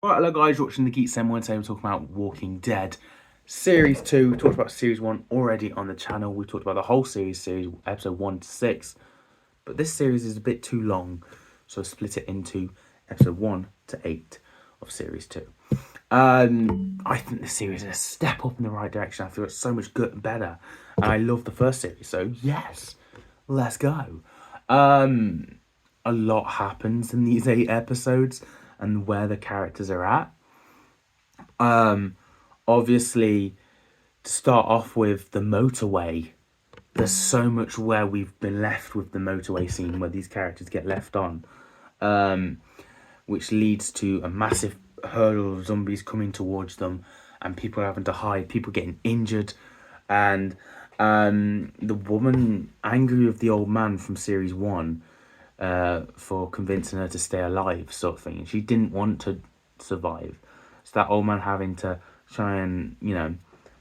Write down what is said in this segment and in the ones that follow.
Right, hello guys, watching the Geek Sim. Today we're talking about Walking Dead Series 2. We talked about Series 1 already on the channel. We talked about the whole series episode 1 to 6. But this series is a bit too long, so I split it into episode 1 to 8 of Series 2. I think the series is a step up in the right direction. I feel it's so much good and better. And I love the first series, so yes, let's go. A lot happens in these 8 episodes and where the characters are at. Obviously, to start off with the motorway, there's so much where we've been left with the motorway scene where these characters get left on, which leads to a massive hurdle of zombies coming towards them and people having to hide, people getting injured, and the woman angry with the old man from series 1 for convincing her to stay alive, sort of thing. She didn't want to survive. So that old man having to try and,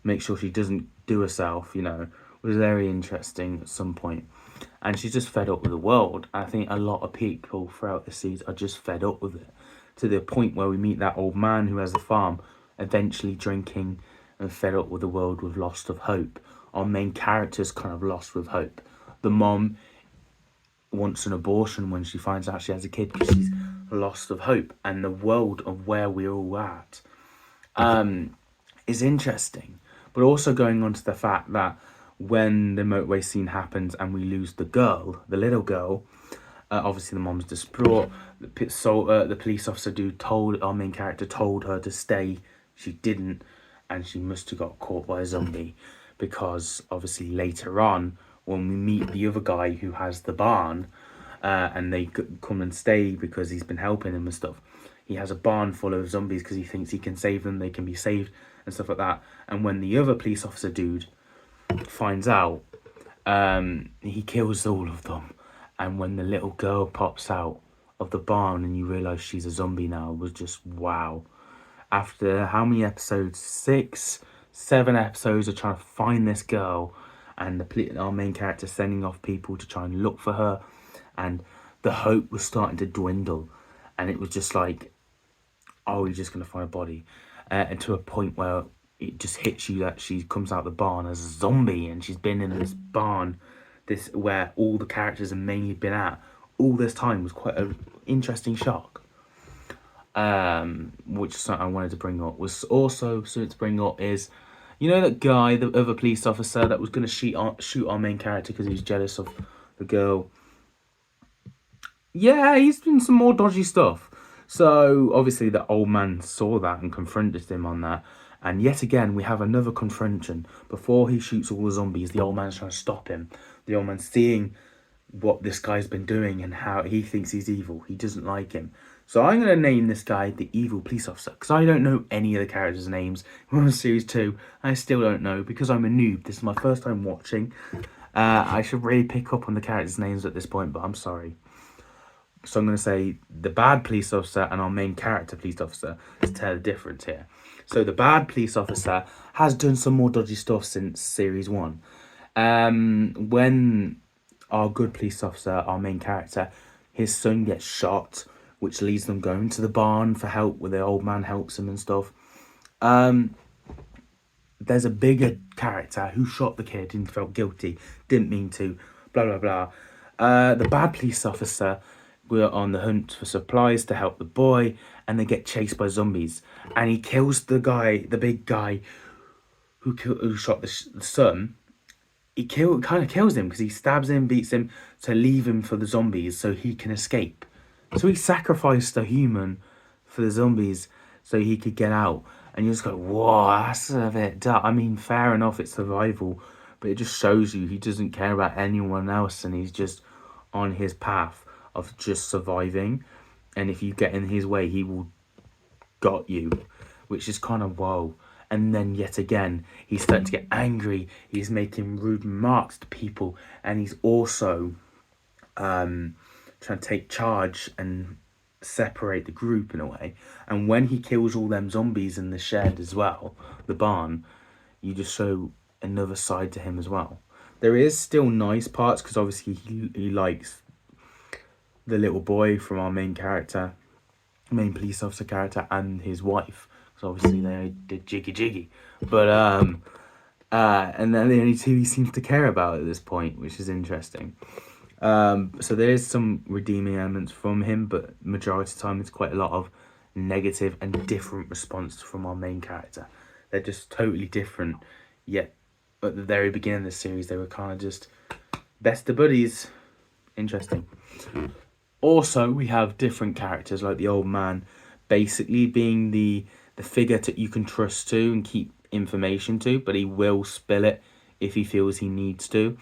make sure she doesn't do herself, was very interesting at some point. And she's just fed up with the world. I think a lot of people throughout the series are just fed up with it. To the point where we meet that old man who has a farm, eventually drinking and fed up with the world with lost of hope. Our main character's kind of lost with hope. The mom wants an abortion when she finds out she has a kid because she's lost of hope, and the world of where we're all at is interesting. But also going on to the fact that when the motorway scene happens and we lose the girl, the little girl, obviously the mom's distraught. The police officer dude told our main character told her to stay. She didn't, and she must have got caught by a zombie because obviously later on when we meet the other guy who has the barn, and they come and stay because he's been helping him and stuff. He has a barn full of zombies because he thinks he can save them. They can be saved and stuff like that. And when the other police officer dude finds out, he kills all of them. And when the little girl pops out of the barn and you realise she's a zombie now, it was just wow. After how many episodes? 6, 7 episodes of trying to find this girl, and our main character sending off people to try and look for her, and the hope was starting to dwindle, and it was just like, oh, we're just gonna find a body, and to a point where it just hits you that she comes out the barn as a zombie, and she's been in this barn, this where all the characters have mainly been at all this time. Was quite an interesting shock. Which is something I wanted to bring up. Was also something to bring up is, that guy, the other police officer that was going to shoot our main character because he was jealous of the girl. Yeah, he's doing some more dodgy stuff. So obviously the old man saw that and confronted him on that. And yet again, we have another confrontation. Before he shoots all the zombies, the old man's trying to stop him. The old man's seeing what this guy's been doing and how he thinks he's evil. He doesn't like him. So I'm going to name this guy the evil police officer because I don't know any of the characters' names. We're on series 2. I still don't know because I'm a noob. This is my first time watching. I should really pick up on the characters' names at this point, but I'm sorry. So I'm going to say the bad police officer and our main character police officer to tell the difference here. So the bad police officer has done some more dodgy stuff since series 1. When our good police officer, our main character, his son gets shot, which leads them going to the barn for help, where the old man helps him and stuff. There's a bigger character who shot the kid and felt guilty, didn't mean to, blah, blah, blah. The bad police officer were on the hunt for supplies to help the boy, and they get chased by zombies. And he kills the big guy who shot the son. He kind of kills him because he stabs him, beats him to leave him for the zombies so he can escape. So he sacrificed a human for the zombies so he could get out. And you just go, whoa, that's a bit dark. I mean, fair enough, it's survival, but it just shows you he doesn't care about anyone else and he's just on his path of just surviving. And if you get in his way, he will got you, which is kind of whoa. And then yet again, he's starting to get angry. He's making rude remarks to people, and he's also trying to take charge and separate the group in a way. And when he kills all them zombies in the shed as well, the barn, you just show another side to him as well. There is still nice parts because obviously he likes the little boy from our main character. main police officer character and his wife, because obviously they did jiggy jiggy, but and they're the only two he seems to care about at this point, which is interesting. So there is some redeeming elements from him, but majority of the time it's quite a lot of negative and different response from our main character. They're just totally different, yet at the very beginning of the series they were kind of just best of buddies. Interesting. Also, we have different characters like the old man, basically being the figure that you can trust to and keep information to, but he will spill it if he feels he needs to,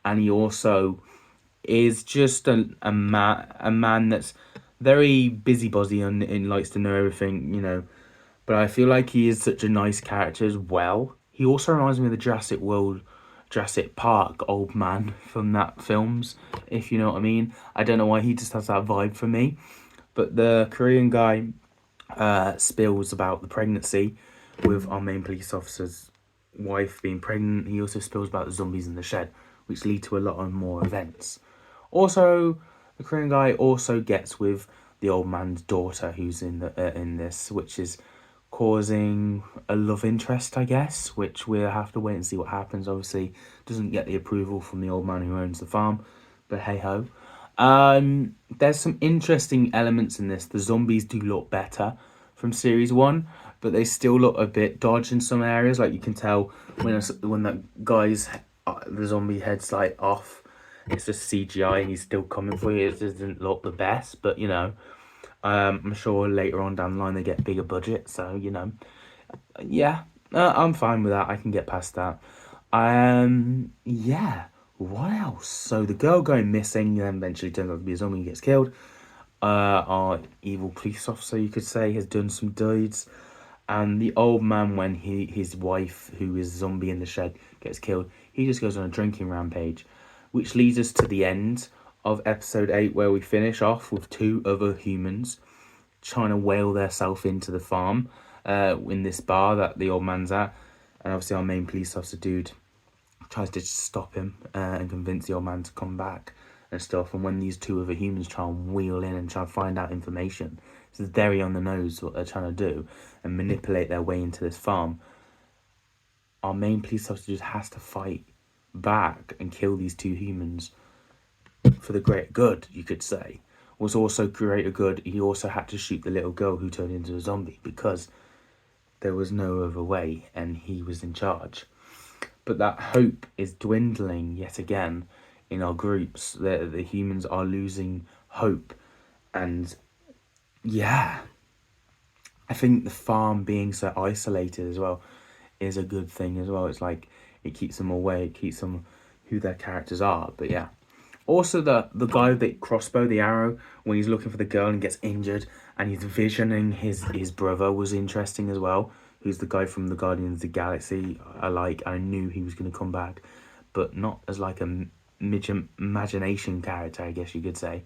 and he also is just a man that's very busybody and likes to know everything, you know. But I feel like he is such a nice character as well. He also reminds me of the Jurassic Park old man from that films, if you know what I mean. I don't know why he just has that vibe for me. But the Korean guy spills about the pregnancy with our main police officer's wife being pregnant. He also spills about the zombies in the shed, which lead to a lot of more events. Also, the Korean guy also gets with the old man's daughter, who's in this, which is causing a love interest, I guess, which we'll have to wait and see what happens. Obviously, doesn't get the approval from the old man who owns the farm, but hey ho. There's some interesting elements in this. The zombies do look better from series one, but they still look a bit dodgy in some areas. Like you can tell when that guy's the zombie head's like off, it's just CGI and he's still coming for you. It doesn't look the best, but you know, I'm sure later on down the line they get bigger budget, so you know, yeah, I'm fine with that. I can get past that. Yeah. What else? So the girl going missing, then eventually turns out to be a zombie and gets killed. Our evil police officer, you could say, has done some deeds, and the old man, when his wife, who is zombie in the shed, gets killed, he just goes on a drinking rampage, which leads us to the end of episode 8, where we finish off with two other humans trying to whale themselves into the farm in this bar that the old man's at, and obviously our main police officer dude tries to stop him and convince the old man to come back and stuff. And when these two other humans try and wheel in and try and find out information, it's very on the nose what they're trying to do and manipulate their way into this farm. Our main police officer just has to fight back and kill these two humans for the greater good, you could say. Was also greater good, he also had to shoot the little girl who turned into a zombie because there was no other way and he was in charge. But that hope is dwindling yet again in our groups. The humans are losing hope. And yeah, I think the farm being so isolated as well is a good thing as well. It's like it keeps them away, it keeps them who their characters are. But yeah. Also the guy with the crossbow, the arrow, when he's looking for the girl and gets injured and he's visioning his brother was interesting as well. Who's the guy from the Guardians of the Galaxy. I knew he was going to come back, but not as like a imagination character, I guess you could say.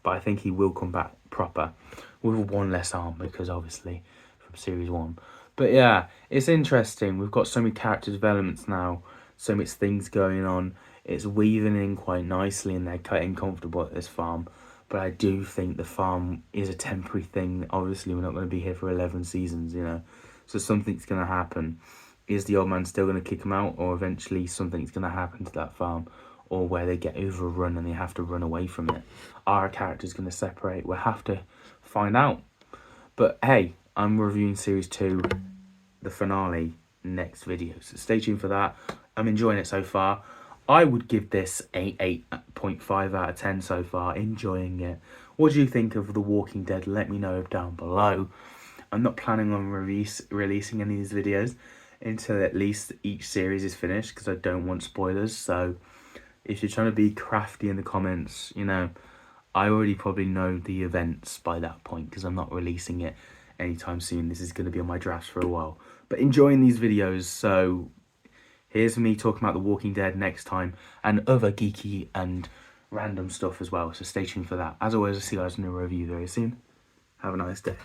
But I think he will come back proper with one less arm because obviously from series 1. But yeah, it's interesting. We've got so many character developments now, so much things going on. It's weaving in quite nicely and they're getting comfortable at this farm. But I do think the farm is a temporary thing. Obviously, we're not going to be here for 11 seasons, you know. So something's going to happen. Is the old man still going to kick him out, or eventually something's going to happen to that farm, or where they get overrun and they have to run away from it? Are characters going to separate? We'll have to find out. But hey, I'm reviewing series 2, the finale, next video. So stay tuned for that. I'm enjoying it so far. I would give this a 8.5 out of 10 so far. Enjoying it. What do you think of The Walking Dead? Let me know down below. I'm not planning on releasing any of these videos until at least each series is finished because I don't want spoilers. So if you're trying to be crafty in the comments, you know, I already probably know the events by that point because I'm not releasing it anytime soon. This is going to be on my drafts for a while. But enjoying these videos, so here's me talking about The Walking Dead next time and other geeky and random stuff as well. So stay tuned for that. As always, I'll see you guys in a review very soon. Have a nice day.